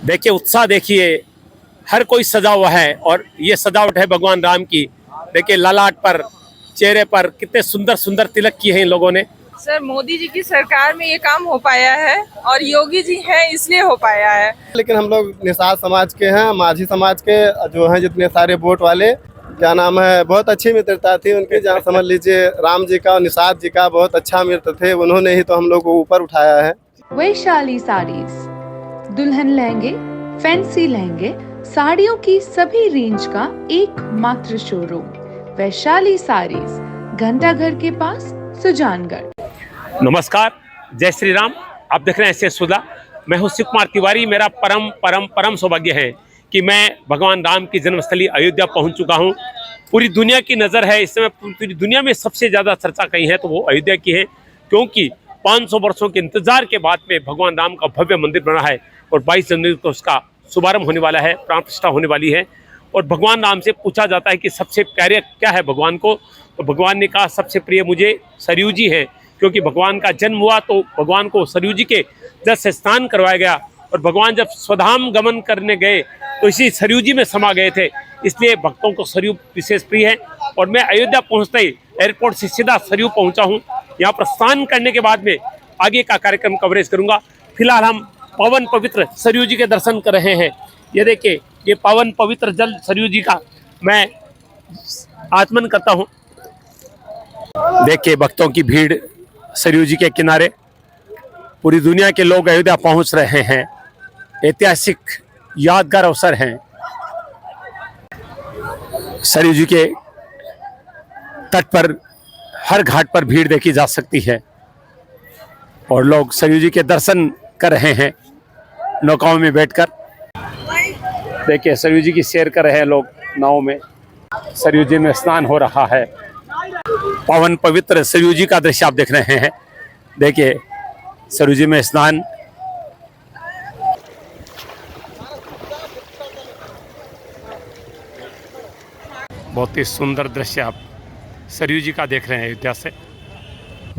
देखिए उत्साह, देखिए हर कोई सजा हुआ है और ये सजावट है भगवान राम की। देखिए ललाट पर, चेहरे पर कितने सुंदर सुंदर तिलक किए हैं इन लोगों ने। सर, मोदी जी की सरकार में ये काम हो पाया है और योगी जी हैं इसलिए हो पाया है। लेकिन हम लोग निषाद समाज के हैं, माझी समाज के जो हैं जितने सारे वोट वाले, क्या नाम है, बहुत अच्छी मित्रता थी उनकी। जहाँ समझ लीजिए राम जी का और निषाद जी का बहुत अच्छा मित्र थे, उन्होंने ही तो हम लोग को ऊपर उठाया है। वैशाली साड़ीज, दुल्हन लहंगे, फैंसी लहंगे, साड़ियों की सभी रेंज का एकमात्र शोरूम वैशाली साड़ीज, घंटाघर के पास, सुजानगढ़। नमस्कार, जय श्री राम। आप देख रहे हैं ऐसे सुधा। मैं हूं शिव कुमार तिवारी। मेरा परम परम परम सौभाग्य है कि मैं भगवान राम की जन्मस्थली अयोध्या पहुंच चुका हूं। पूरी दुनिया की नज़र है इस समय। पूरी दुनिया में सबसे ज़्यादा चर्चा कहीं है तो वो अयोध्या की है, क्योंकि 500 वर्षों के इंतजार के बाद में भगवान राम का भव्य मंदिर बना है और 22 जनवरी को उसका शुभारंभ होने वाला है, प्राण प्रतिष्ठा होने वाली है। और भगवान राम से पूछा जाता है कि सबसे प्यारे क्या है भगवान को, तो भगवान ने कहा सबसे प्रिय मुझे सरयू जी हैं, क्योंकि भगवान का जन्म हुआ तो भगवान को सरयू जी के जल से स्नान करवाया गया और भगवान जब स्वधाम गमन करने गए तो इसी सरयू जी में समा गए थे, इसलिए भक्तों को सरयू विशेष प्रिय है। और मैं अयोध्या पहुंचते ही एयरपोर्ट से सीधा सरयू पहुंचा हूं। यहाँ पर स्नान करने के बाद में आगे का कार्यक्रम कवरेज करूंगा। फिलहाल हम पावन पवित्र सरयू जी के दर्शन कर रहे हैं। ये देखिए, ये पावन पवित्र जल सरयू जी का मैं आचमन करता हूँ। देखिए भक्तों की भीड़ सरयू जी के किनारे, पूरी दुनिया के लोग अयोध्या पहुंच रहे हैं। ऐतिहासिक यादगार अवसर हैं। सरयू जी के तट पर हर घाट पर भीड़ देखी जा सकती है और लोग सरयू जी के दर्शन कर रहे हैं नौकाओं में बैठकर। देखिए सरयू जी की सैर कर रहे हैं लोग नाव में। सरयू जी में स्नान हो रहा है। पावन पवित्र सरयू जी का दृश्य आप देख रहे हैं। देखिए सरयू जी में स्नान। बहुत ही सुंदर दृश्य आप सरयू जी का देख रहे हैं अयोध्या से।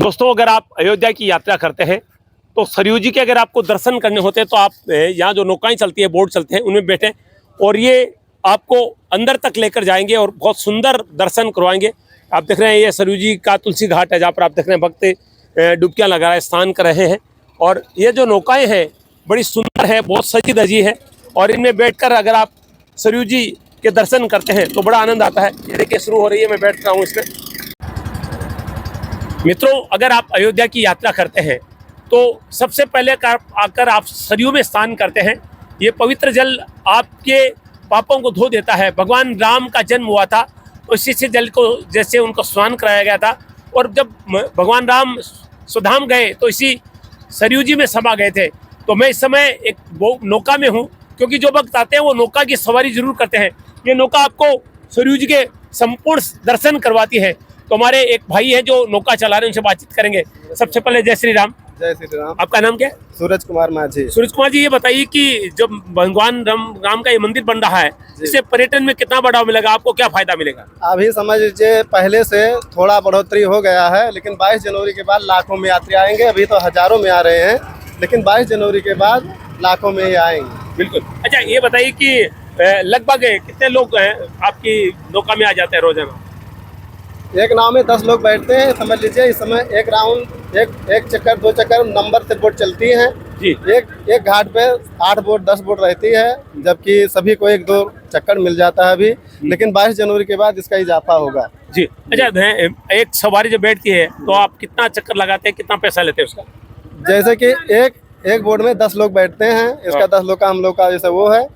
दोस्तों, अगर आप अयोध्या की यात्रा करते हैं तो सरयू जी के अगर आपको दर्शन करने होते हैं तो आप यहाँ जो नौकाएं चलती है, बोट चलते हैं, उनमें बैठें और ये आपको अंदर तक लेकर जाएंगे और बहुत सुंदर दर्शन करवाएंगे। आप देख रहे हैं ये सरयू जी का तुलसी घाट है, जहाँ पर आप देख रहे हैं भक्त डुबकियाँ लगा रहे, स्नान कर रहे हैं। और ये जो नौकाएं हैं बड़ी सुंदर है, बहुत सजी धजी है और इनमें बैठकर अगर आप सरयू जी के दर्शन करते हैं तो बड़ा आनंद आता है। ये देखिए शुरू हो रही है, मैं बैठ रहा हूँ इसमें। मित्रों, अगर आप अयोध्या की यात्रा करते हैं तो सबसे पहले आकर आप सरयू में स्नान करते हैं। ये पवित्र जल आपके पापों को धो देता है। भगवान राम का जन्म हुआ था तो इसी से जल को, जैसे उनको स्नान कराया गया था, और जब भगवान राम स्वधाम गए तो इसी सरयू जी में समा गए थे। तो मैं इस समय एक नौका में हूँ, क्योंकि जो भक्त आते हैं वो नौका की सवारी जरूर करते हैं। ये नौका आपको सरयू जी के संपूर्ण दर्शन करवाती है। तो हमारे एक भाई हैं जो नौका चला रहे हैं, उनसे बातचीत करेंगे। सबसे पहले जय श्री राम। जय श्री राम। आपका नाम क्या है? सूरज कुमार माझी। सूरज कुमार जी, ये बताइए कि जब भगवान राम का ये मंदिर बन रहा है, इससे पर्यटन में कितना बढ़ावा मिलेगा, आपको क्या फायदा मिलेगा? अभी समझ लीजिए पहले से थोड़ा बढ़ोतरी हो गया है, लेकिन 22 जनवरी के बाद लाखों में यात्री आएंगे। अभी तो हजारों में आ रहे हैं, लेकिन 22 जनवरी के बाद लाखों में ही आएंगे। बिल्कुल। अच्छा, ये बताइए कि लगभग कितने लोग आपकी नौका में आ जाते हैं रोजाना? एक नाव में 10 लोग बैठते हैं। समझ लीजिए इस समय एक राउंड, एक चक्कर, 2 चक्कर नंबर से बोट चलती हैं जी। एक घाट पे 8 बोट 10 बोट रहती है, जबकि सभी को 1-2 चक्कर मिल जाता है अभी, लेकिन 22 जनवरी के बाद इसका इजाफा होगा जी। अच्छा, एक सवारी जो बैठती है तो आप कितना चक्कर लगाते हैं, कितना पैसा लेते हैं उसका? जैसे कि एक बोट में 10 लोग बैठते हैं, इसका 10 लोग का हम लोग का जैसे वो है।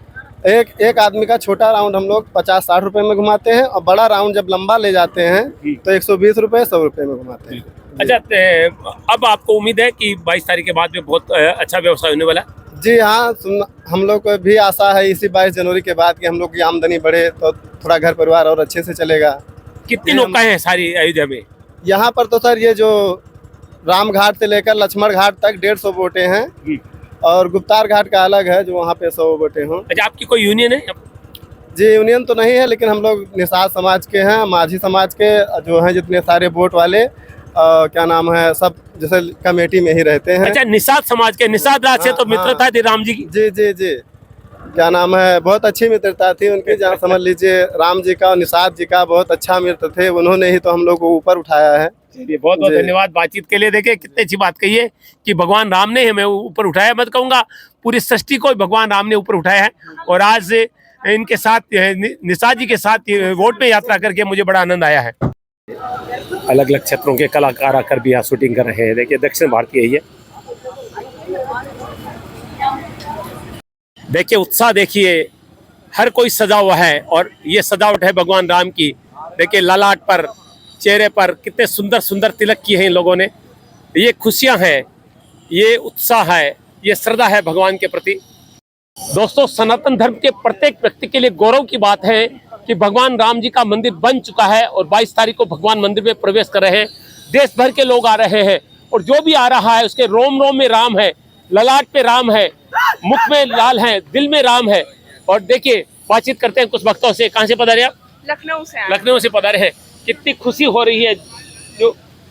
एक आदमी का छोटा राउंड हम लोग 50-60 रुपए में घुमाते हैं, और बड़ा राउंड जब लंबा ले जाते हैं तो 120 रुपए 100 रुपए में घुमाते हैं। अच्छा, अब आपको उम्मीद है कि 22 तारीख के बाद में बहुत अच्छा व्यवसाय होने वाला है? जी हाँ, हम लोग को भी आशा है इसी 22 जनवरी के बाद कि हम लोग की आमदनी बढ़े तो थोड़ा घर परिवार और अच्छे से चलेगा। कितनी नौकाएं हैं सारी अयोध्या में? यहाँ पर तो सर ये जो राम घाट से लेकर लक्ष्मण घाट तक 150 बोटें हैं, और गुप्तार घाट का अलग है जो वहाँ पे 100 बोटें हों। अच्छा, आपकी कोई यूनियन है? जी यूनियन तो नहीं है, लेकिन हम लोग निषाद समाज के हैं, माझी समाज के जो हैं जितने सारे बोट वाले, क्या नाम है, सब जैसे कमेटी में ही रहते हैं। अच्छा, निषाद समाज के, निषाद राज से तो मित्रता थी राम जी की। जी जी जी। क्या नाम है, बहुत अच्छी मित्रता थी उनकी। जहाँ समझ लीजिए राम जी का और निषाद जी का बहुत अच्छा मित्र थे, उन्होंने ही तो हम लोग को ऊपर उठाया है। चलिए बहुत बहुत जी। धन्यवाद बातचीत के लिए। देखिए कितनी अच्छी बात कही है कि भगवान राम ने हमें ऊपर उठाया, मत कहूँगा पूरी सृष्टि को भगवान राम ने ऊपर उठाया है। और आज इनके साथ निषाद जी के साथ वोट में यात्रा करके मुझे बड़ा आनंद आया है। अलग अलग क्षेत्रों के कलाकार आकर भी यहाँ शूटिंग कर रहे हैं। देखिए दक्षिण भारतीय ये देखिए उत्साह, देखिए हर कोई सजा हुआ है और ये सजावट है भगवान राम की। देखिए ललाट पर, चेहरे पर कितने सुंदर सुंदर तिलक किए हैं इन लोगों ने। ये खुशियां हैं, ये उत्साह है, ये श्रद्धा है भगवान के प्रति। दोस्तों, सनातन धर्म के प्रत्येक व्यक्ति के लिए गौरव की बात है कि भगवान राम जी का मंदिर बन चुका है और 22 तारीख को भगवान मंदिर में प्रवेश कर रहे हैं। देश भर के लोग आ रहे हैं और जो भी आ रहा है उसके रोम रोम में राम है, ललाट पे राम है, मुख में लाल है, दिल में राम है। और देखिए बातचीत करते हैं कुछ भक्तों से। कहाँ से पधारे आप? लखनऊ से। लखनऊ से पधारे हैं। कितनी खुशी हो रही है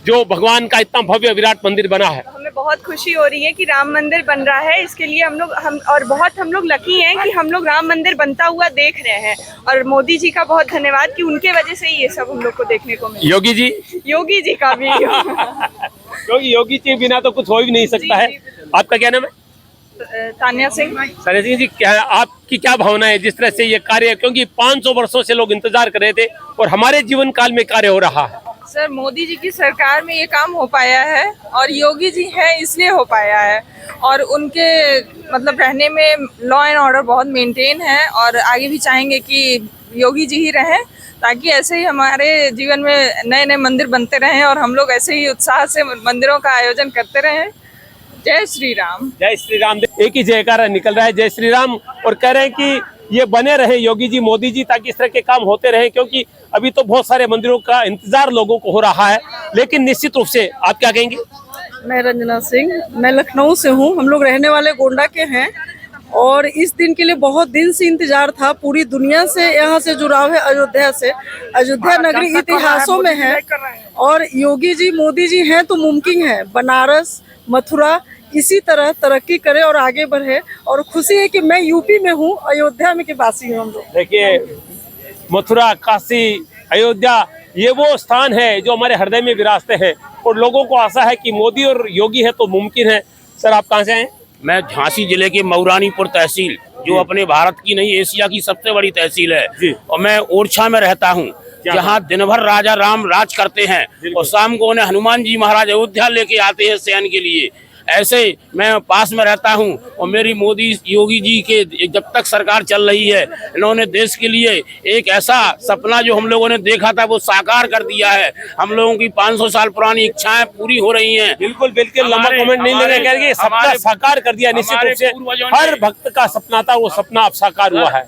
जो भगवान का इतना भव्य विराट मंदिर बना है। हमें बहुत खुशी हो रही है कि राम मंदिर बन रहा है। इसके लिए हम लोग लकी हैं कि हम लोग राम मंदिर बनता हुआ देख रहे हैं। और मोदी जी का बहुत धन्यवाद कि उनके वजह से ही ये सब हम लोग को देखने को मिला। योगी जी का भी क्योंकि योगी जी बिना तो कुछ हो भी नहीं सकता है। आपका क्या नाम है? तान्या सिंह। तान्या सिंह जी, क्या आपकी क्या भावना है जिस तरह से ये कार्य, क्योंकि 500 वर्षों से लोग इंतजार कर रहे थे और हमारे जीवन काल में कार्य हो रहा है। सर, मोदी जी की सरकार में ये काम हो पाया है और योगी जी है इसलिए हो पाया है। और उनके मतलब रहने में लॉ एंड ऑर्डर बहुत मेंटेन है और आगे भी चाहेंगे कि योगी जी ही रहें, ताकि ऐसे ही हमारे जीवन में नए नए मंदिर बनते रहें और हम लोग ऐसे ही उत्साह से मंदिरों का आयोजन करते रहें। जय श्री राम। जय श्री राम। एक ही जयकारा निकल रहा है, जय श्री राम। और कह रहे हैं कि ये बने रहे योगी जी, मोदी जी, ताकि इस तरह के काम होते रहे, क्योंकि अभी तो बहुत सारे मंदिरों का इंतजार लोगों को हो रहा है। लेकिन निश्चित रूप से आप क्या कहेंगे? मैं रंजना सिंह, मैं लखनऊ से हूँ। हम लोग रहने वाले गोंडा के हैं और इस दिन के लिए बहुत दिन से इंतजार था। पूरी दुनिया से यहाँ से जुड़ाव है, अयोध्या से। अयोध्या नगरी इतिहासों में है और योगी जी मोदी जी हैं तो मुमकिन है बनारस मथुरा इसी तरह तरक्की करे और आगे बढ़े। और खुशी है कि मैं यूपी में हूँ, अयोध्या में के वासी हूँ हम लोग। देखिए मथुरा, काशी, अयोध्या ये वो स्थान है जो हमारे हृदय में विराजते हैं और लोगों को आशा है कि मोदी और योगी है तो मुमकिन है। सर, आप कहाँ से हैं? मैं झांसी जिले के मऊरानीपुर तहसील, जो अपने भारत की नहीं एशिया की सबसे बड़ी तहसील है, और मैं ओरछा में रहता हूँ, जहाँ दिन भर राजा राम राज करते हैं और शाम को उन्हें हनुमान जी महाराज अयोध्या लेके आते हैं शयन के लिए। ऐसे मैं पास में रहता हूं और मेरी मोदी योगी जी के जब तक सरकार चल रही है, इन्होंने देश के लिए एक ऐसा सपना जो हम लोगों ने देखा था वो साकार कर दिया है। हम लोगों की 500 साल पुरानी इच्छाएं पूरी हो रही हैं। बिल्कुल बिल्कुल, लंबा कमेंट नहीं लेने करेंगे, सपना साकार कर दिया। निश्चित रूप से हर भक्त का सपना था, वो सपना अब साकार हुआ है।